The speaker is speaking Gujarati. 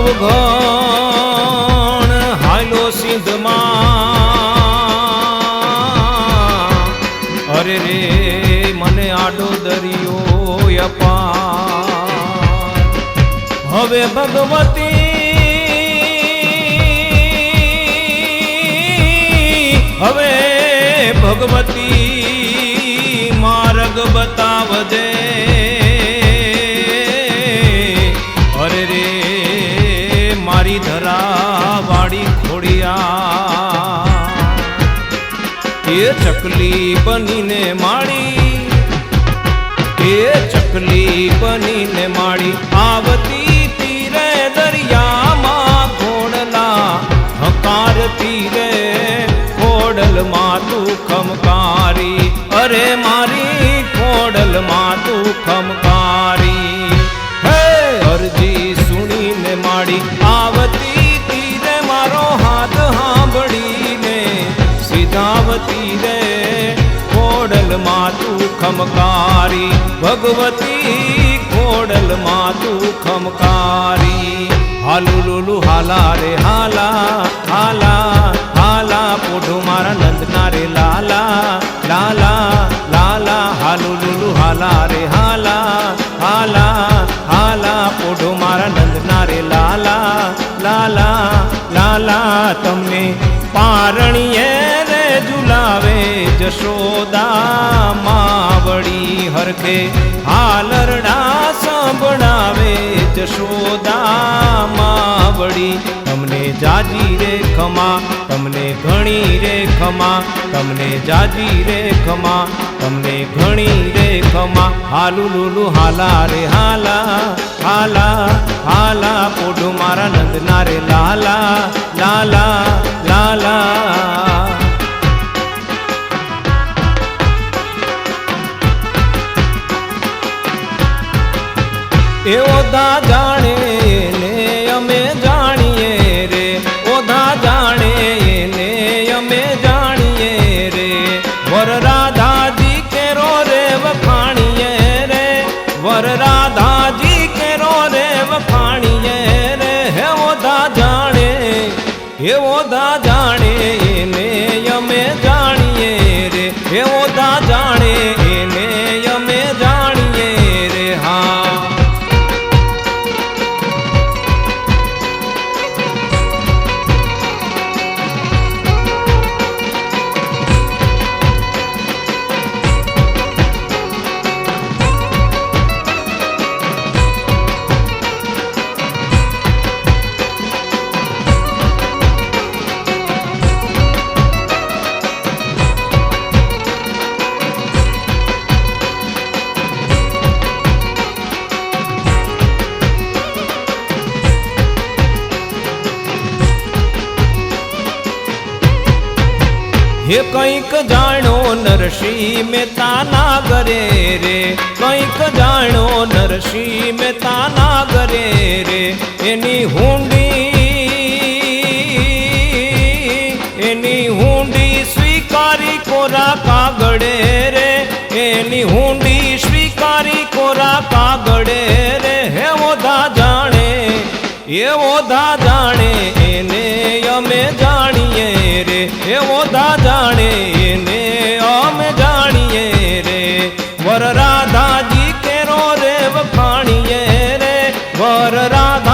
અવગણ હાલો સિંધમાં અરે રે મને આડો દરિયો અપાર હવે ભગવતી માર્ગ બતાવજે અરે રે મારી ધરા વાળી ખોડિયા એ ચકલી બનીને માળી એ ચકલી બનીને માળી આવતી તીરે દરિયામાં ઘોડલા હકારતી રે ખોડલમાં તું ખમકારી અરે મારી ખોડલમાં તું ખમકારી હે અરજી સુણીને માડી આવતી તીરે મારો હાથ સાંભળીને સીધાવતી રે ખોડલમાં તું ખમકારી ભગવતી ખોડલમાં તું ખમકારી હાલુ લુલુ હાલા રે હાલા હાલા હાલા પોઢું મારા નંદના રે લાલા લાલા લાલા હાલુ લુલુ હાલા રે હાલા હાલા હાલા પોઢું મારા નંદના રે લાલા લાલા લાલા તમને પારણીએ રે ઝુલાવે જશોદા માવડી હરખે હાલરડા સંભળાવે જશોદા માવડી તમને જાજી રે ખમા તમને ઘણી રે ખમા તમને જાજી રે ખમા તમને ઘણી રે ખમા હાલુ લુલુ હાલા રે હાલા હાલા હાલા પોઢું મારા નંદના રે લાલા લાલા લાલા એ ઓધા જાણે ને અમે જાણીએ રે ઓધા જાણે ને અમે જાણીએ રે વર રાધાજી કેરો રે વખાણીએ રે વર રાધાજી કેરો રે વખાણીએ રે હે ઓધા જાણે હે ઓધા જાણે ને અમે જાણીએ રે હે ઓધા જાણે ને અમે જાણીએ રે હા હે કંઈક જાણો નરસિંહ મહેતા ના કરે રે કંઈક જાણો નરસિંહ મહેતા ના કરે રે એની હુંડી સ્વીકારી કોરા કાગડે રે એની હુંડી સ્વીકારી કોરા કાગડે રે હે ઓધા જાણે એ ઓધા જાણે એને અમે જાણીએ રે એ ઓધા જાણે એને અમે જાણીએ રે વર રાધાજી કેરો રે વખાણીએ રે વર રાધા